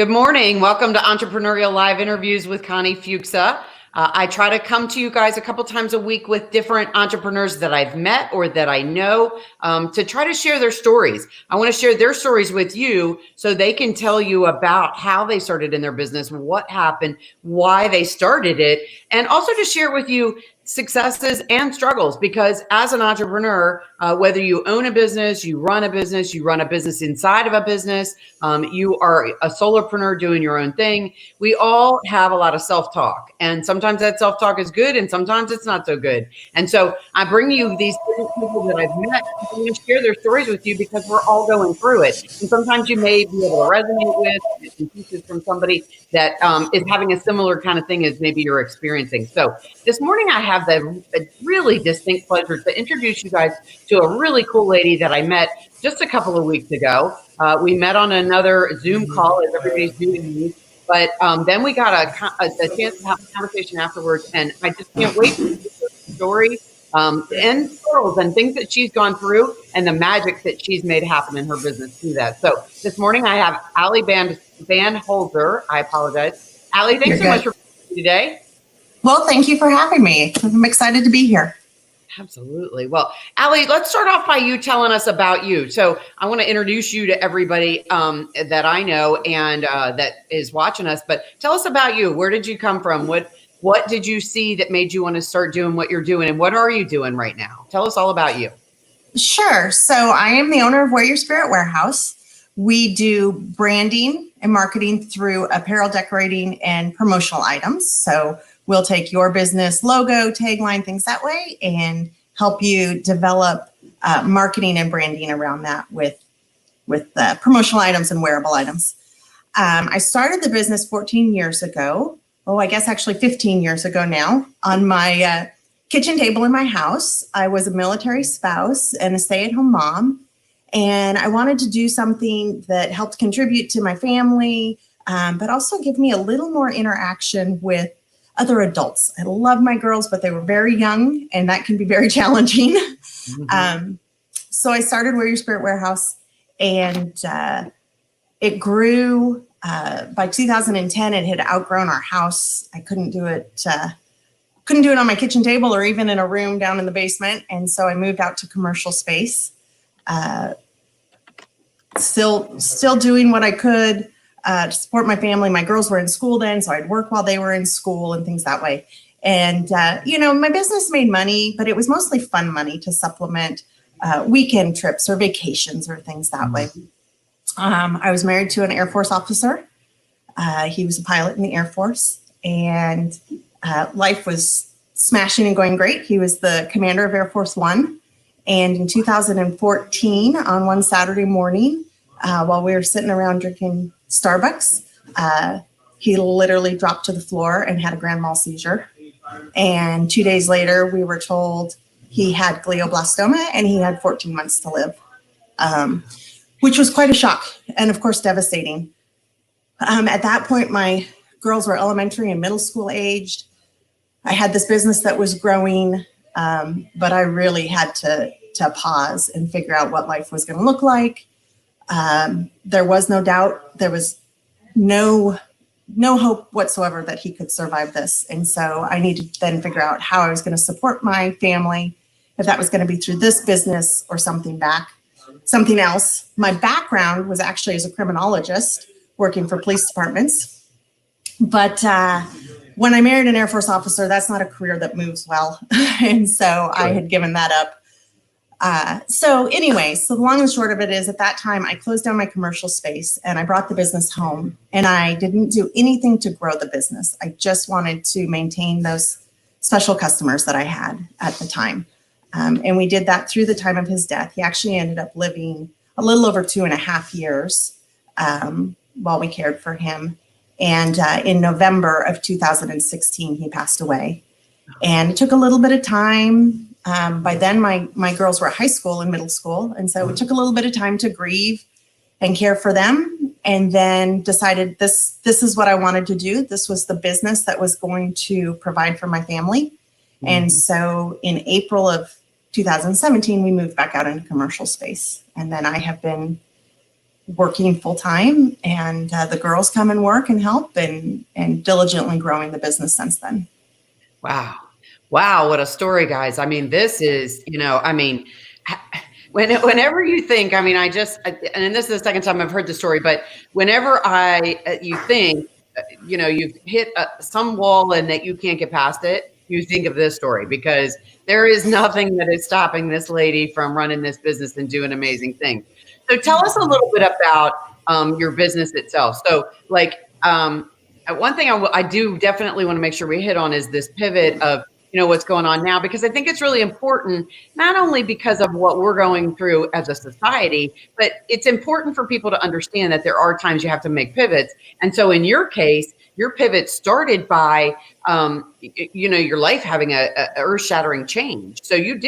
Good morning. Welcome to Entrepreneurial Live Interviews with Connie Fuksa. I try to come to you guys a couple times a week with different entrepreneurs that I've met or that I know to try to share their stories. I want to share their stories with you so they can tell you about how they started in their business, what happened, why they started it, and also to share with you successes and struggles, because as an entrepreneur, whether you own a business, you run a business inside of a business, you are a solopreneur doing your own thing, we all have a lot of self-talk, and sometimes that self-talk is good and sometimes it's not so good. And so I bring you these different people that I've met. I'm going to share their stories with you because we're all going through it, and sometimes you may be able to resonate with some pieces from somebody that is having a similar kind of thing as maybe you're experiencing. So this morning I have the really distinct pleasure to introduce you guys to a really cool lady that I met just a couple of weeks ago. We met on another Zoom call, as everybody's doing these, but then we got a chance to have a conversation afterwards, and I just can't wait to hear the story and struggles and things that she's gone through and the magic that she's made happen in her business through that. So this morning I have Banholzer. I apologize. Allie, thanks so much for being here today. Well, thank you for having me. I'm excited to be here. Absolutely. Well, Allie, let's start off by you telling us about you. So I want to introduce you to everybody that I know and that is watching us, but tell us about you. Where did you come from? What did you see that made you want to start doing what you're doing, and what are you doing right now? Tell us all about you. Sure. So I am the owner of Wear Your Spirit Warehouse. We do branding and marketing through apparel, decorating, and promotional items. So we'll take your business logo, tagline, things that way, and help you develop marketing and branding around that with promotional items and wearable items. I started the business 14 years ago. Oh, I guess actually 15 years ago now, on my kitchen table in my house. I was a military spouse and a stay-at-home mom, and I wanted to do something that helped contribute to my family, but also give me a little more interaction with other adults. I love my girls, but they were very young, and that can be very challenging. Mm-hmm. So I started Wear Your Spirit Warehouse, and it grew. By 2010, it had outgrown our house. I couldn't do it on my kitchen table or even in a room down in the basement, and so I moved out to commercial space. Still doing what I could to support my family. My girls were in school then, so I'd work while they were in school and things that way. And, my business made money, but it was mostly fun money to supplement weekend trips or vacations or things that way. I was married to an Air Force officer. He was a pilot in the Air Force, and life was smashing and going great. He was the commander of Air Force One. And in 2014, on one Saturday morning, while we were sitting around drinking Starbucks, he literally dropped to the floor and had a grand mal seizure. And 2 days later, we were told he had glioblastoma and he had 14 months to live, which was quite a shock and, of course, devastating. At that point, my girls were elementary and middle school aged. I had this business that was growing, but I really had to pause and figure out what life was going to look like. There was no doubt. There was no hope whatsoever that he could survive this. And so I needed to then figure out how I was going to support my family, if that was going to be through this business or something else. My background was actually as a criminologist working for police departments. But when I married an Air Force officer, that's not a career that moves well. And so I had given that up. So the long and short of it is, at that time, I closed down my commercial space and I brought the business home, and I didn't do anything to grow the business. I just wanted to maintain those special customers that I had at the time. And we did that through the time of his death. He actually ended up living a little over 2.5 years while we cared for him. And in November of 2016, he passed away. And it took a little bit of time. By then, my girls were at high school and middle school. And so it took a little bit of time to grieve and care for them. And then decided this is what I wanted to do. This was the business that was going to provide for my family. Mm-hmm. And so in April of 2017, we moved back out into commercial space. And then I have been working full time, and the girls come and work and help, and diligently growing the business since then. Wow. Wow. What a story, guys. I mean, this is, whenever you think, and this is the second time I've heard the story, but whenever you think, you've hit some wall and that you can't get past it, you think of this story, because there is nothing that is stopping this lady from running this business and doing amazing things. So tell us a little bit about your business itself. So one thing I do definitely want to make sure we hit on is this pivot of, what's going on now, because I think it's really important, not only because of what we're going through as a society, but it's important for people to understand that there are times you have to make pivots. And so in your case, your pivot started by, your life having a earth-shattering change. So you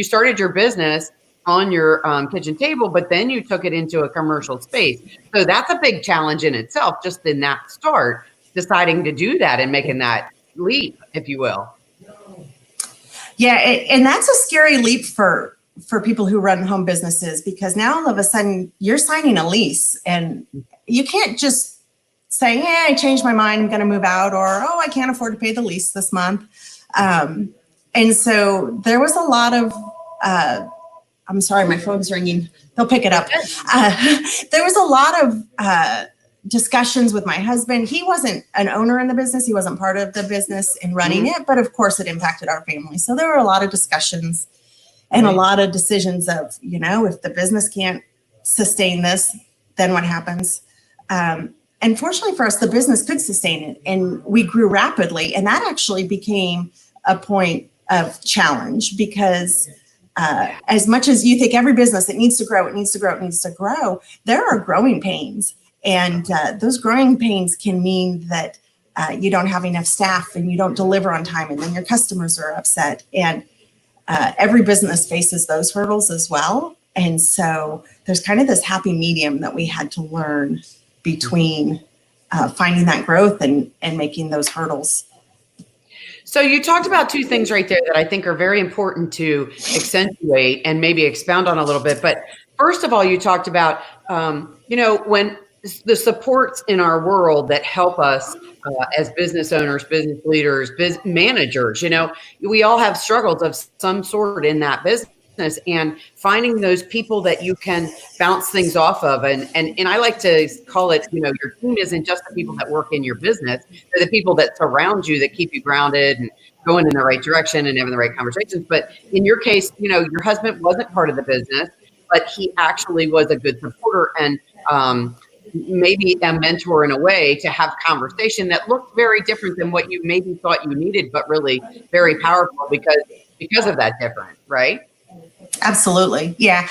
started your business on your kitchen table, but then you took it into a commercial space. So that's a big challenge in itself, just in that start, deciding to do that and making that leap, if you will. Yeah, and that's a scary leap for people who run home businesses, because now all of a sudden you're signing a lease, and you can't just say, "Yeah, I changed my mind, I'm going to move out," or "Oh, I can't afford to pay the lease this month." And so there was a lot of I'm sorry, my phone's ringing. They'll pick it up. There was a lot of discussions with my husband. He wasn't an owner in the business. He wasn't part of the business in running it, but of course it impacted our family. So there were a lot of discussions and a lot of decisions of, if the business can't sustain this, then what happens? And fortunately for us, the business could sustain it, and we grew rapidly. And that actually became a point of challenge, because as much as you think every business, it needs to grow, it needs to grow, it needs to grow, there are growing pains. And those growing pains can mean that you don't have enough staff, and you don't deliver on time, and then your customers are upset. And every business faces those hurdles as well. And so there's kind of this happy medium that we had to learn between finding that growth and making those hurdles. So you talked about two things right there that I think are very important to accentuate and maybe expound on a little bit. But first of all, you talked about, when the supports in our world that help us as business owners, business leaders, business managers, we all have struggles of some sort in that business, and finding those people that you can bounce things off of. And I like to call it, your team isn't just the people that work in your business, they're the people that surround you, that keep you grounded and going in the right direction and having the right conversations. But in your case, your husband wasn't part of the business, but he actually was a good supporter and maybe a mentor in a way to have conversation that looked very different than what you maybe thought you needed, but really very powerful because of that difference, right? Absolutely. Yeah.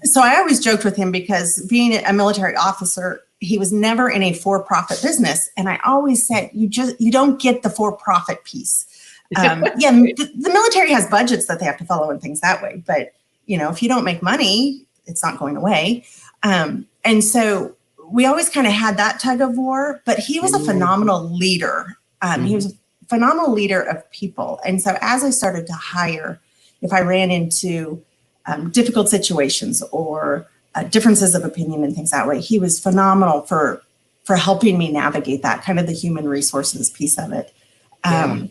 So I always joked with him, because being a military officer, he was never in a for-profit business. And I always said, you don't get the for-profit piece. The military has budgets that they have to follow and things that way. But, if you don't make money, it's not going away. And so we always kind of had that tug of war, but he was a phenomenal leader. He was a phenomenal leader of people. And so as I started to hire, if I ran into difficult situations or differences of opinion and things that way, he was phenomenal for helping me navigate that, kind of the human resources piece of it. And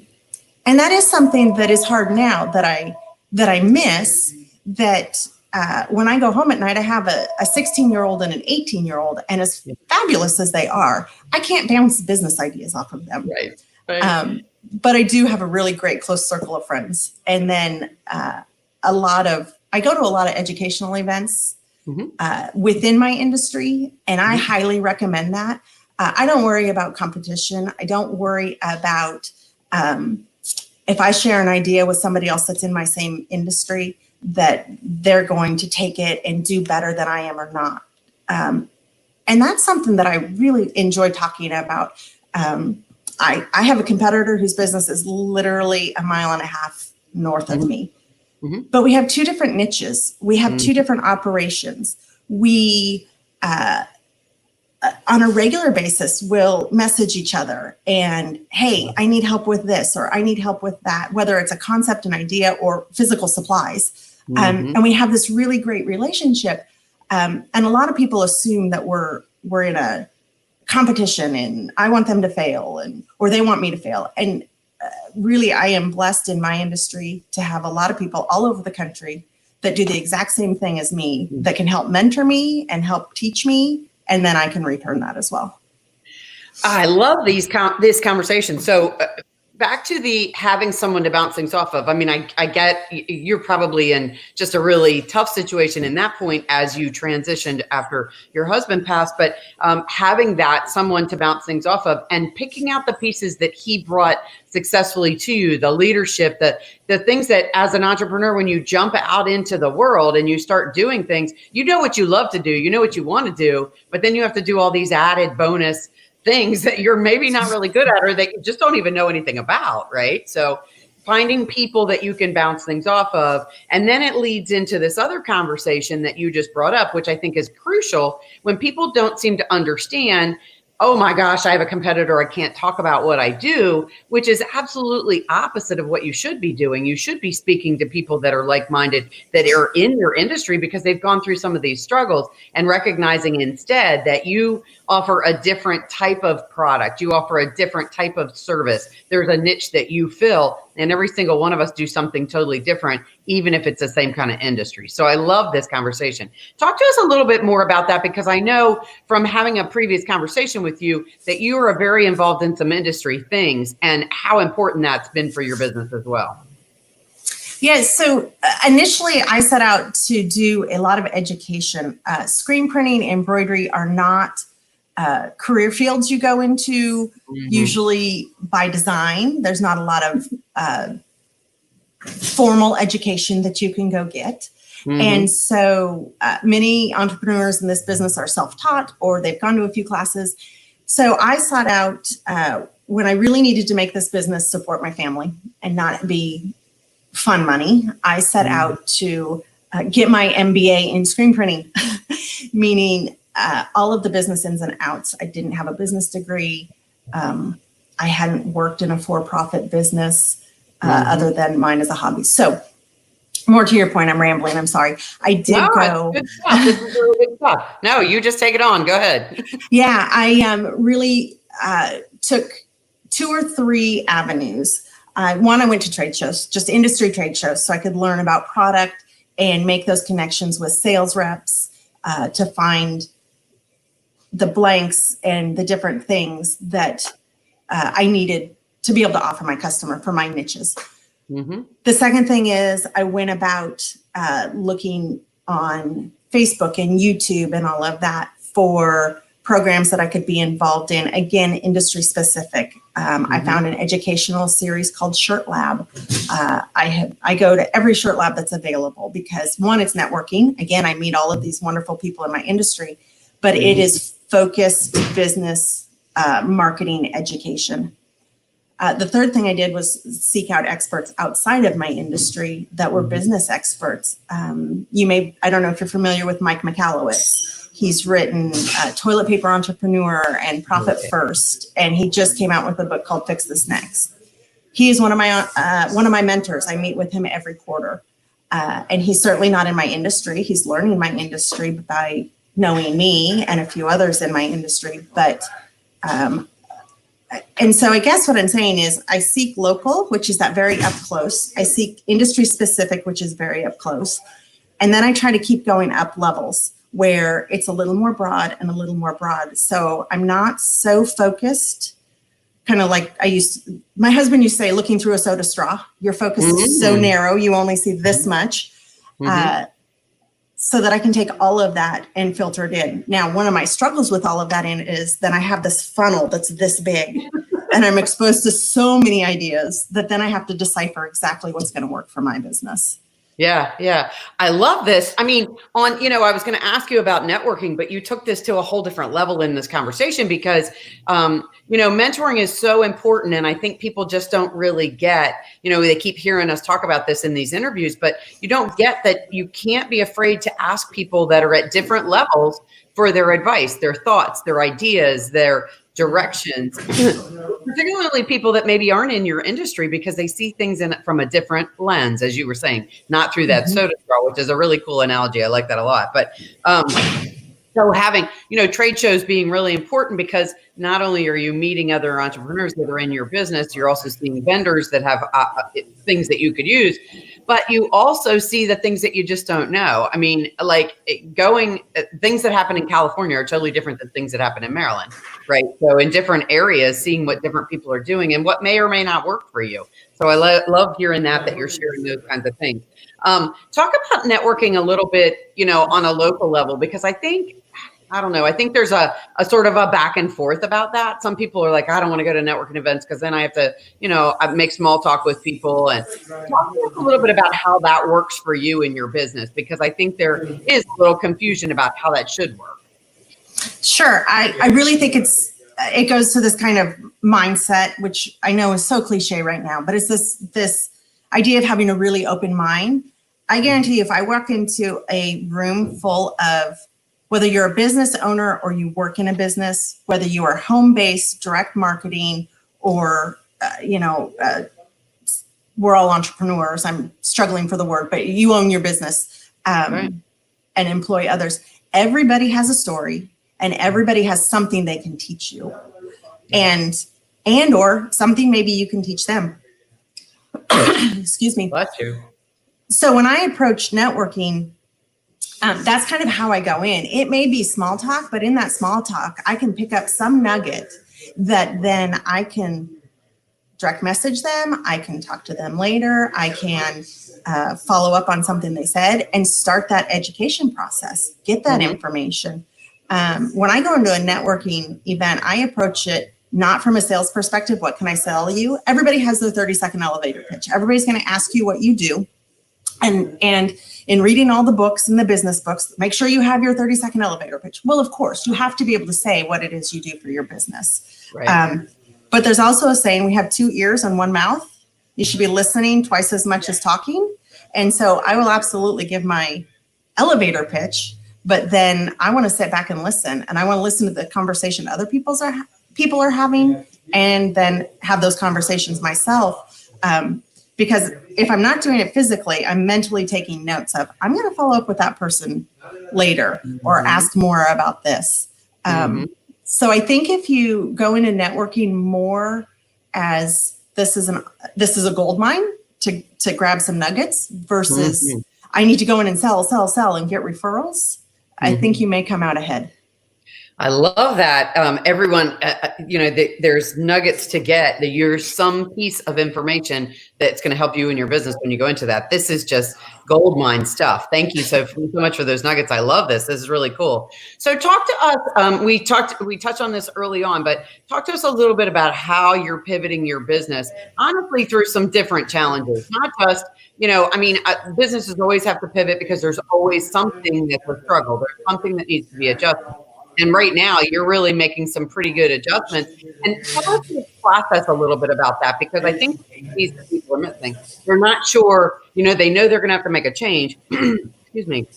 that is something that is hard now that I miss, that when I go home at night, I have a 16-year-old and an 18-year-old, and as fabulous as they are, I can't bounce business ideas off of them. Right. But I do have a really great close circle of friends. And then I go to a lot of educational events within my industry, and I highly recommend that. I don't worry about competition. I don't worry about if I share an idea with somebody else that's in my same industry, that they're going to take it and do better than I am or not. And that's something that I really enjoy talking about. I have a competitor whose business is literally 1.5 miles north of me, but we have two different niches. We have two different operations. We, on a regular basis, will message each other and, hey, I need help with this, or I need help with that, whether it's a concept, an idea, or physical supplies. And we have this really great relationship. And a lot of people assume that we're in a competition and I want them to fail or they want me to fail. And really, I am blessed in my industry to have a lot of people all over the country that do the exact same thing as me, that can help mentor me and help teach me. And then I can return that as well. I love this conversation. So back to the having someone to bounce things off of. I mean, I get you're probably in just a really tough situation in that point as you transitioned after your husband passed, but having that someone to bounce things off of and picking out the pieces that he brought successfully to you, the leadership, the things that as an entrepreneur, when you jump out into the world and you start doing things, you know what you love to do, you know what you want to do, but then you have to do all these added bonus things that you're maybe not really good at or that you just don't even know anything about, right? So finding people that you can bounce things off of. And then it leads into this other conversation that you just brought up, which I think is crucial when people don't seem to understand, oh my gosh, I have a competitor, I can't talk about what I do, which is absolutely opposite of what you should be doing. You should be speaking to people that are like-minded, that are in your industry because they've gone through some of these struggles, and recognizing instead that you offer a different type of product. You offer a different type of service. There's a niche that you fill, and every single one of us do something totally different, even if it's the same kind of industry. So I love this conversation. Talk to us a little bit more about that, because I know from having a previous conversation with you that you are very involved in some industry things and how important that's been for your business as well. Yes. So initially I set out to do a lot of education. Screen printing, embroidery are not career fields you go into usually by design. There's not a lot of formal education that you can go get. And so many entrepreneurs in this business are self-taught or they've gone to a few classes. So I sought out when I really needed to make this business support my family and not be fun money, I set out to get my MBA in screen printing, meaning all of the business ins and outs. I didn't have a business degree. I hadn't worked in a for-profit business other than mine as a hobby. So more to your point, I'm rambling. I'm sorry. I did go. Good stuff. This is really good stuff. No, you just take it on. Go ahead. Yeah, I really took 2 or 3 avenues. One, I went to trade shows, just industry trade shows, so I could learn about product and make those connections with sales reps to find the blanks and the different things that I needed to be able to offer my customer for my niches. The second thing is I went about looking on Facebook and YouTube and all of that for programs that I could be involved in, again, industry specific. I found an educational series called Shirt Lab. I go to every Shirt Lab that's available because one, it's networking. Again, I meet all of these wonderful people in my industry, but it is focused business marketing education. The third thing I did was seek out experts outside of my industry that were business experts. I don't know if you're familiar with Mike McAllowitz. He's written Toilet Paper Entrepreneur and Profit First, and he just came out with a book called Fix This Next. He is one of my mentors. I meet with him every quarter, and he's certainly not in my industry. He's learning my industry by knowing me and a few others in my industry. But and so I guess what I'm saying is I seek local, which is that very up close. I seek industry specific, which is very up close, and then I try to keep going up levels, where it's a little more broad and a little more broad. So I'm not so focused, kind of like my husband used to say, looking through a soda straw. Your focus is so narrow, you only see this much, so that I can take all of that and filter it in. Now, one of my struggles with all of that is that I have this funnel that's this big and I'm exposed to so many ideas that then I have to decipher exactly what's going to work for my business. Yeah. I love this. I mean, I was going to ask you about networking, but you took this to a whole different level in this conversation because, mentoring is so important. And I think people just don't really get, they keep hearing us talk about this in these interviews, but you don't get that you can't be afraid to ask people that are at different levels for their advice, their thoughts, their ideas, their directions, particularly people that maybe aren't in your industry because they see things in it from a different lens, as you were saying, not through that soda straw, which is a really cool analogy. I like that a lot. But so having, trade shows being really important because not only are you meeting other entrepreneurs that are in your business, you're also seeing vendors that have things that you could use, but you also see the things that you just don't know. I mean, like things that happen in California are totally different than things that happen in Maryland, right? So in different areas, seeing what different people are doing and what may or may not work for you. So I love hearing that you're sharing those kinds of things. Talk about networking a little bit, on a local level, because I think there's a sort of a back and forth about that. Some people are like, I don't want to go to networking events because then I have to, make small talk with people. And talk to us a little bit about how that works for you in your business, because I think there is a little confusion about how that should work. Sure. I really think it goes to this kind of mindset, which I know is so cliche right now, but it's this idea of having a really open mind. I guarantee you, if I walk into a room full of, whether you're a business owner or you work in a business, whether you are home-based, direct marketing, or, we're all entrepreneurs. I'm struggling for the word, but you own your business Right. and employ others. Everybody has a story and everybody has something they can teach you or something maybe you can teach them. Excuse me. Bless you. So when I approach networking, that's kind of how I go in. It may be small talk, but in that small talk, I can pick up some nugget that then I can direct message them. I can talk to them later. I can follow up on something they said and start that education process, get that information. When I go into a networking event, I approach it not from a sales perspective. What can I sell you? Everybody has their 30-second elevator pitch. Everybody's going to ask you what you do. And in reading all the books and the business books, make sure you have your 30-second elevator pitch. Well, of course, you have to be able to say what it is you do for your business. Right. But there's also a saying, we have 2 ears and 1 mouth. You should be listening twice as much as talking. And so I will absolutely give my elevator pitch, but then I want to sit back and listen. And I want to listen to the conversation other people are having, and then have those conversations myself. Because if I'm not doing it physically, I'm mentally taking notes of, I'm going to follow up with that person later or ask more about this. So I think if you go into networking more as this is a gold mine to grab some nuggets versus I need to go in and sell and get referrals, I think you may come out ahead. I love that. Everyone, there's nuggets to get. You're some piece of information that's going to help you in your business when you go into that. This is just gold mine stuff. Thank you so much for those nuggets. I love this. This is really cool. So talk to us. We touched on this early on, but talk to us a little bit about how you're pivoting your business, honestly, through some different challenges, not just, businesses always have to pivot because there's always something that's a struggle. There's something that needs to be adjusted. And right now, you're really making some pretty good adjustments. And tell us the process a little bit about that, because I think these people are missing. They're not sure, they know they're going to have to make a change, excuse me,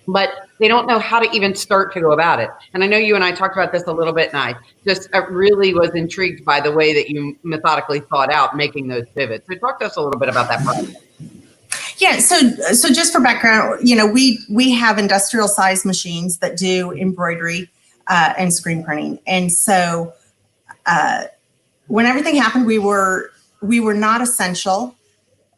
but they don't know how to even start to go about it. And I know you and I talked about this a little bit, and I just really was intrigued by the way that you methodically thought out making those pivots. So talk to us a little bit about that process. Yeah, so just for background, we have industrial size machines that do embroidery and screen printing, and so when everything happened, we were not essential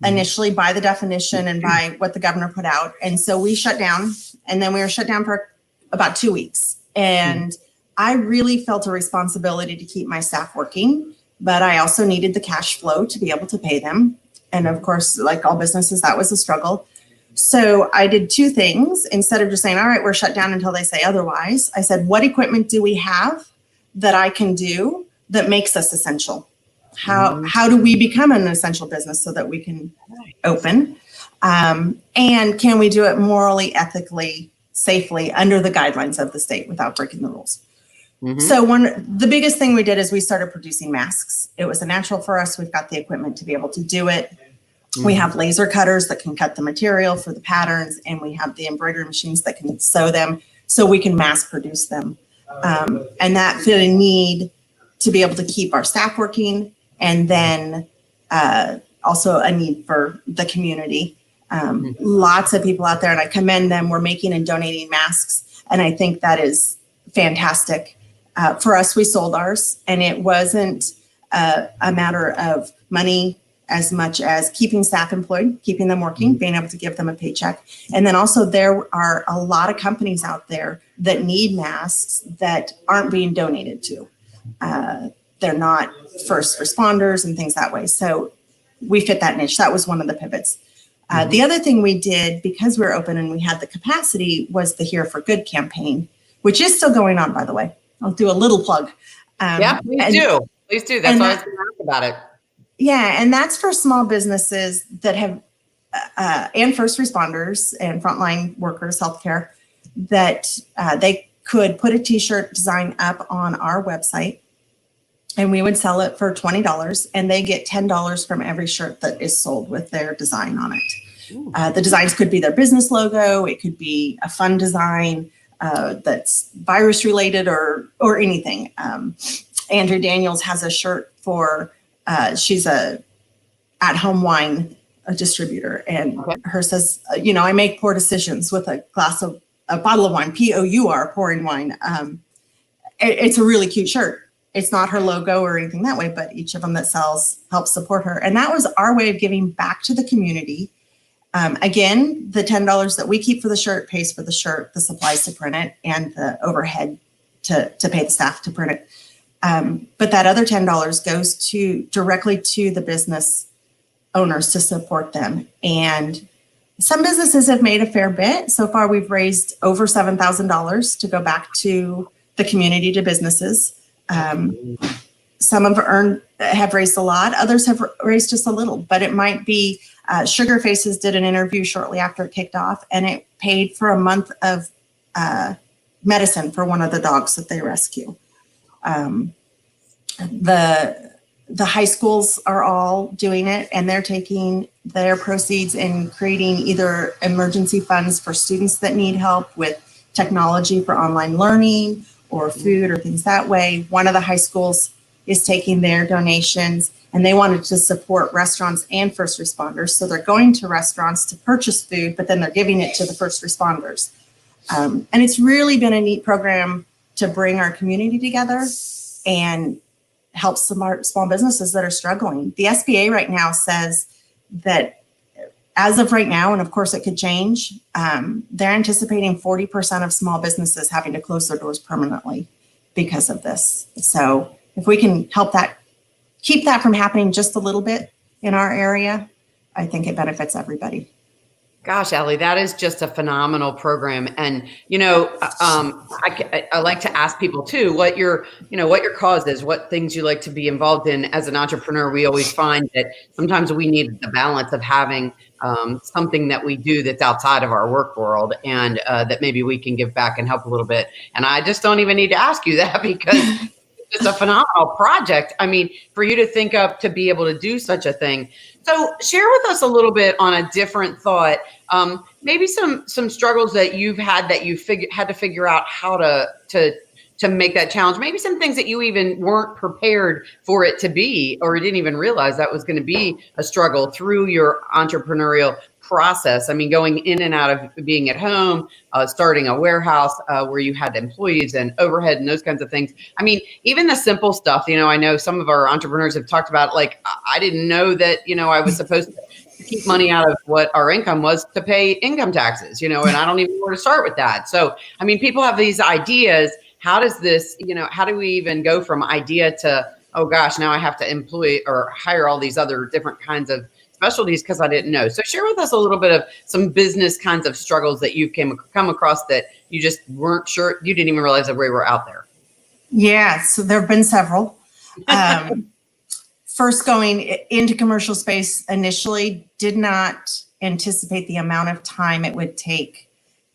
initially by the definition and by what the governor put out, and so we shut down, and then we were shut down for about 2 weeks, and I really felt a responsibility to keep my staff working, but I also needed the cash flow to be able to pay them. And of course, like all businesses, that was a struggle. So I did 2 things. Instead of just saying, all right, we're shut down until they say otherwise, I said, what equipment do we have that I can do that makes us essential? How do we become an essential business so that we can open? And can we do it morally, ethically, safely under the guidelines of the state without breaking the rules? So the biggest thing we did is we started producing masks. It was a natural for us. We've got the equipment to be able to do it. We have laser cutters that can cut the material for the patterns, and we have the embroidery machines that can sew them so we can mass produce them. And that fit a need to be able to keep our staff working, and then also a need for the community. Lots of people out there, and I commend them. We're making and donating masks, and I think that is fantastic. For us, we sold ours, and it wasn't a matter of money as much as keeping staff employed, keeping them working, being able to give them a paycheck. And then also there are a lot of companies out there that need masks that aren't being donated to. They're not first responders and things that way. So we fit that niche. That was one of the pivots. The other thing we did, because we were open and we had the capacity, was the Here for Good campaign, which is still going on, by the way. I'll do a little plug. Yeah, please do. Please do. That's why I was going to ask about it. Yeah, and that's for small businesses that have, and first responders and frontline workers, healthcare, that they could put a t-shirt design up on our website, and we would sell it for $20, and they get $10 from every shirt that is sold with their design on it. The designs could be their business logo. It could be a fun design that's virus related or anything. Andrew Daniels has a shirt for, she's a at-home wine distributor, and her says, I make poor decisions with a bottle of wine, P-O-U-R, pouring wine. It's a really cute shirt. It's not her logo or anything that way, but each of them that sells helps support her. And that was our way of giving back to the community. Again, the $10 that we keep for the shirt pays for the shirt, the supplies to print it, and the overhead to pay the staff to print it. But that other $10 goes directly to the business owners to support them. And some businesses have made a fair bit. So far, we've raised over $7,000 to go back to the community, to businesses. Some have raised a lot. Others have raised just a little, but it might be Sugar Faces did an interview shortly after it kicked off, and it paid for a month of medicine for one of the dogs that they rescue. The high schools are all doing it, and they're taking their proceeds and creating either emergency funds for students that need help with technology for online learning or food or things that way. One of the high schools is taking their donations, and they wanted to support restaurants and first responders. So they're going to restaurants to purchase food, but then they're giving it to the first responders. And it's really been a neat program to bring our community together and help some small businesses that are struggling. The SBA right now says that as of right now, and of course it could change, they're anticipating 40% of small businesses having to close their doors permanently because of this. So if we can help keep that from happening just a little bit in our area, I think it benefits everybody. Gosh, Allie, that is just a phenomenal program. And, I like to ask people too, what your cause is, what things you like to be involved in. As an entrepreneur, we always find that sometimes we need the balance of having something that we do that's outside of our work world, and that maybe we can give back and help a little bit. And I just don't even need to ask you that, because it's a phenomenal project. I mean, for you to think up to be able to do such a thing. So share with us a little bit on a different thought, maybe some struggles that you've had that you had to figure out how to make that challenge. Maybe some things that you even weren't prepared for it to be, or didn't even realize that was going to be a struggle through your entrepreneurial process. I mean, going in and out of being at home, starting a warehouse where you had employees and overhead and those kinds of things. I mean, even the simple stuff, I know some of our entrepreneurs have talked about, like, I didn't know that, I was supposed to keep money out of what our income was to pay income taxes, and I don't even know where to start with that. So, I mean, people have these ideas. How does this, how do we even go from idea to, oh gosh, now I have to employ or hire all these other different kinds of specialties because I didn't know. So share with us a little bit of some business kinds of struggles that you've come across that you just weren't sure, you didn't even realize that we were out there. Yeah, so there have been several. First, going into commercial space initially, did not anticipate the amount of time it would take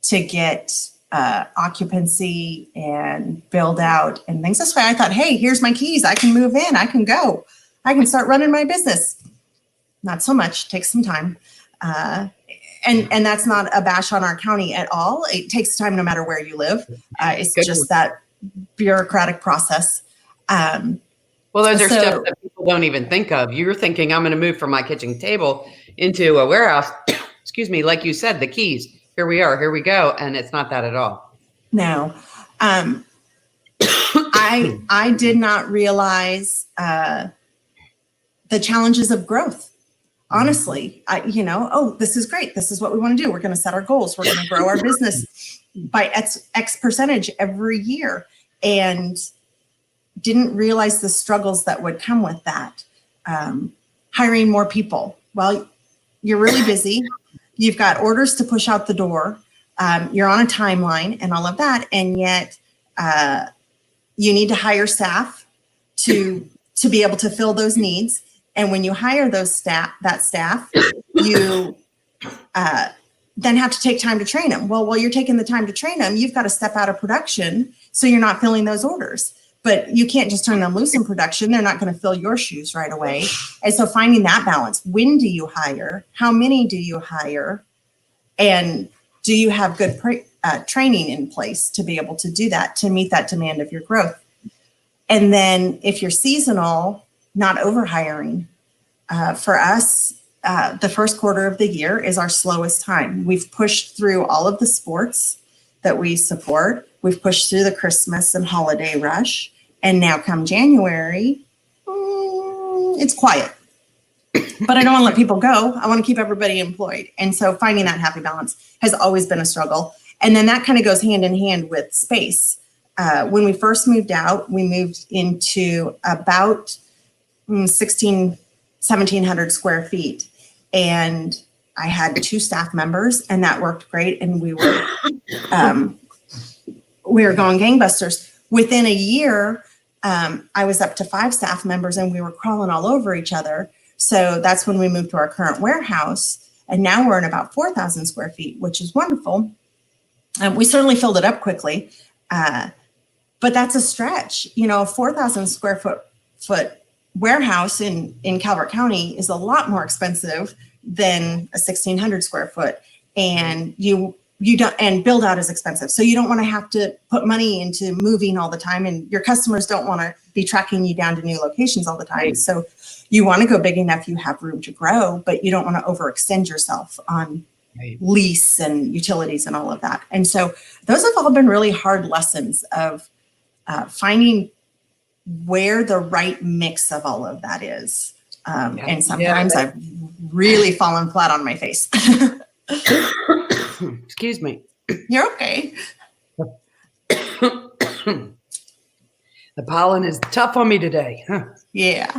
to get occupancy and build out and things. That's why I thought, hey, here's my keys. I can move in. I can go. I can start running my business. Not so much. Takes some time. And that's not a bash on our county at all. It takes time no matter where you live. It's just that bureaucratic process. Well, those are steps that people don't even think of. You're thinking, I'm going to move from my kitchen table into a warehouse. Excuse me. Like you said, the keys. Here we are. Here we go. And it's not that at all. No. I did not realize the challenges of growth. Honestly, this is great. This is what we want to do. We're going to set our goals. We're going to grow our business by X percentage every year. And didn't realize the struggles that would come with that. Hiring more people. Well, you're really busy. You've got orders to push out the door. You're on a timeline and all of that. And yet you need to hire staff to be able to fill those needs. And when you hire that staff, you then have to take time to train them. Well, while you're taking the time to train them, you've got to step out of production so you're not filling those orders. But you can't just turn them loose in production. They're not going to fill your shoes right away. And so finding that balance, when do you hire? How many do you hire? And do you have good training in place to be able to do that, to meet that demand of your growth? And then if you're seasonal, not overhiring. For us, the first quarter of the year is our slowest time. We've pushed through all of the sports that we support. We've pushed through the Christmas and holiday rush. And now come January, it's quiet. But I don't want to let people go. I want to keep everybody employed. And so finding that happy balance has always been a struggle. And then that kind of goes hand in hand with space. When we first moved out, we moved into about 1,700 square feet. And I had 2 staff members, and that worked great. And we were going gangbusters. Within a year, I was up to 5 staff members, and we were crawling all over each other. So that's when we moved to our current warehouse. And now we're in about 4,000 square feet, which is wonderful. We certainly filled it up quickly, but that's a stretch. A 4,000 square foot warehouse in Calvert County is a lot more expensive than a 1,600 square foot. And you don't, and build out is expensive. So you don't want to have to put money into moving all the time, and your customers don't want to be tracking you down to new locations all the time. Right. So you want to go big enough, you have room to grow, but you don't want to overextend yourself on lease and utilities and all of that. And so those have all been really hard lessons of finding where the right mix of all of that is. And sometimes I've really fallen flat on my face. Excuse me. You're okay. The pollen is tough on me today. Huh? Yeah.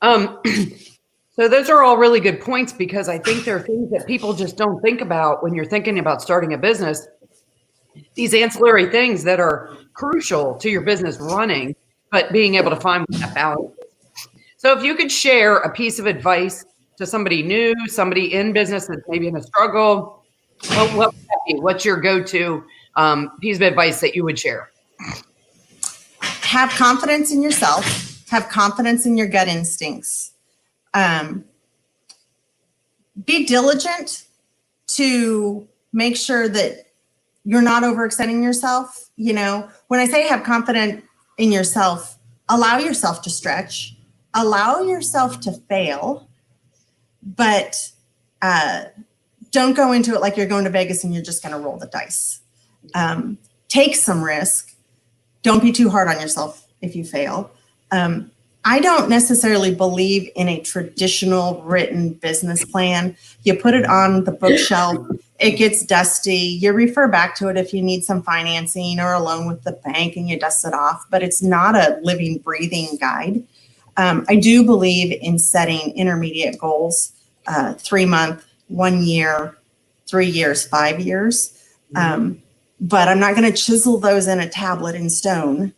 So those are all really good points, because I think there are things that people just don't think about when you're thinking about starting a business. These ancillary things that are crucial to your business running, but being able to find that balance. So if you could share a piece of advice to somebody new, somebody in business that's maybe in a struggle, what would that be? What's your go-to piece of advice that you would share? Have confidence in yourself. Have confidence in your gut instincts. Be diligent to make sure that you're not overextending yourself. When I say have confidence in yourself, allow yourself to stretch, allow yourself to fail, but don't go into it like you're going to Vegas and you're just going to roll the dice. Take some risk. Don't be too hard on yourself if you fail. I don't necessarily believe in a traditional written business plan. You put it on the bookshelf, it gets dusty. You refer back to it if you need some financing or a loan with the bank, and you dust it off, but it's not a living, breathing guide. I do believe in setting intermediate goals, 3 month, 1 year, 3 years, 5 years. But I'm not going to chisel those in a tablet in stone,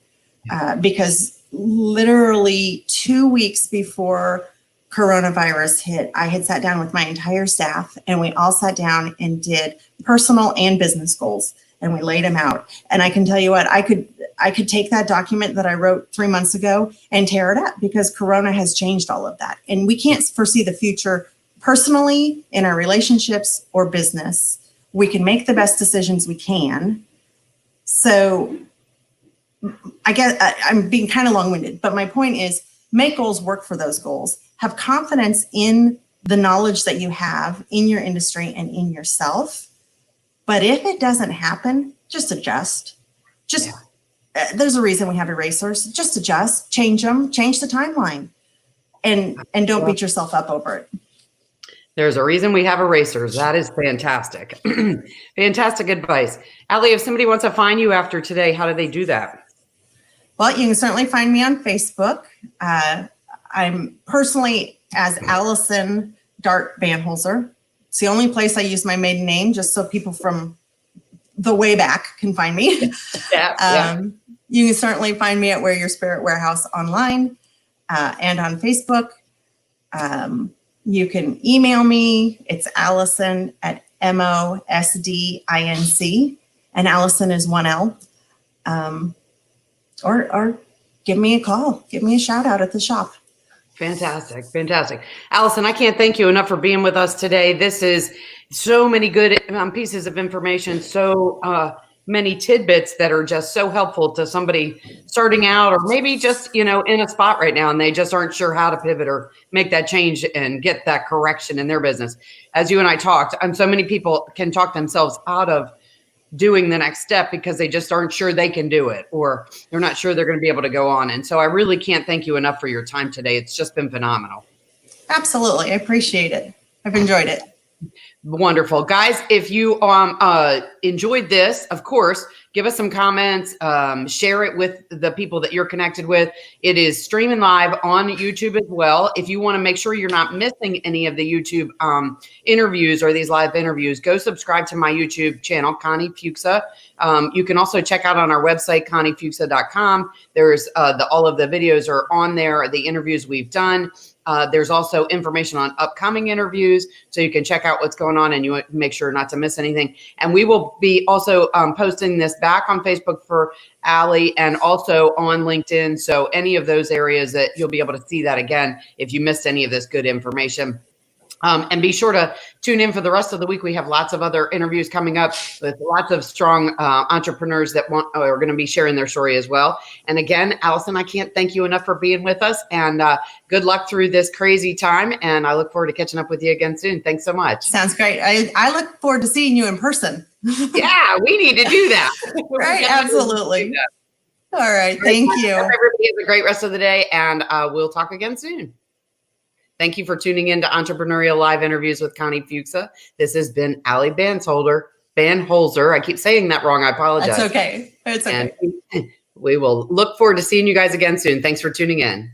because literally 2 weeks before coronavirus hit, I had sat down with my entire staff, and we all sat down and did personal and business goals, and we laid them out. And I can tell you what, I could take that document that I wrote 3 months ago and tear it up, because Corona has changed all of that. And we can't foresee the future personally, in our relationships or business. We can make the best decisions we can. So I guess I'm being kind of long-winded, but my point is, make goals work for those goals. Have confidence in the knowledge that you have in your industry and in yourself. But if it doesn't happen, just adjust. There's a reason we have erasers. Just adjust, change them, change the timeline, and don't beat yourself up over it. There's a reason we have erasers. That is fantastic. Fantastic advice. Allie, if somebody wants to find you after today, how do they do that? Well, you can certainly find me on Facebook. I'm personally as Alison Banholzer. It's the only place I use my maiden name, just so people from the way back can find me. You can certainly find me at Wear Your Spirit Warehouse online and on Facebook. You can email me. It's Alison at MOSDINC, and Alison is 1 L. Or give me a call. Give me a shout out at the shop. Fantastic. Fantastic. Alison, I can't thank you enough for being with us today. This is so many good pieces of information, so many tidbits that are just so helpful to somebody starting out, or maybe just, in a spot right now and they just aren't sure how to pivot or make that change and get that correction in their business. As you and I talked, so many people can talk themselves out of doing the next step because they just aren't sure they can do it, or they're not sure they're going to be able to go on. And so I really can't thank you enough for your time today. It's just been phenomenal. Absolutely. I appreciate it. I've enjoyed it. Wonderful. Guys, if you enjoyed this, of course, give us some comments, share it with the people that you're connected with. It is streaming live on YouTube as well. If you want to make sure you're not missing any of the YouTube interviews or these live interviews, go subscribe to my YouTube channel, Connie Fuksa. You can also check out on our website, conniefuksa.com. There's all of the videos are on there, the interviews we've done. There's also information on upcoming interviews, so you can check out what's going on and you make sure not to miss anything. And we will be also posting this back on Facebook for Allie and also on LinkedIn. So any of those areas that you'll be able to see that again if you missed any of this good information. And be sure to tune in for the rest of the week. We have lots of other interviews coming up with lots of strong entrepreneurs that are going to be sharing their story as well. And again, Alison, I can't thank you enough for being with us, and good luck through this crazy time. And I look forward to catching up with you again soon. Thanks so much. Sounds great. I look forward to seeing you in person. Yeah, we need to do that. Right. Absolutely. All right. Thank you. Everybody have a great rest of the day, and we'll talk again soon. Thank you for tuning in to Entrepreneurial Live Interviews with Connie Fuksa. This has been Allie Banholzer. I keep saying that wrong. I apologize. That's okay. It's okay. And we will look forward to seeing you guys again soon. Thanks for tuning in.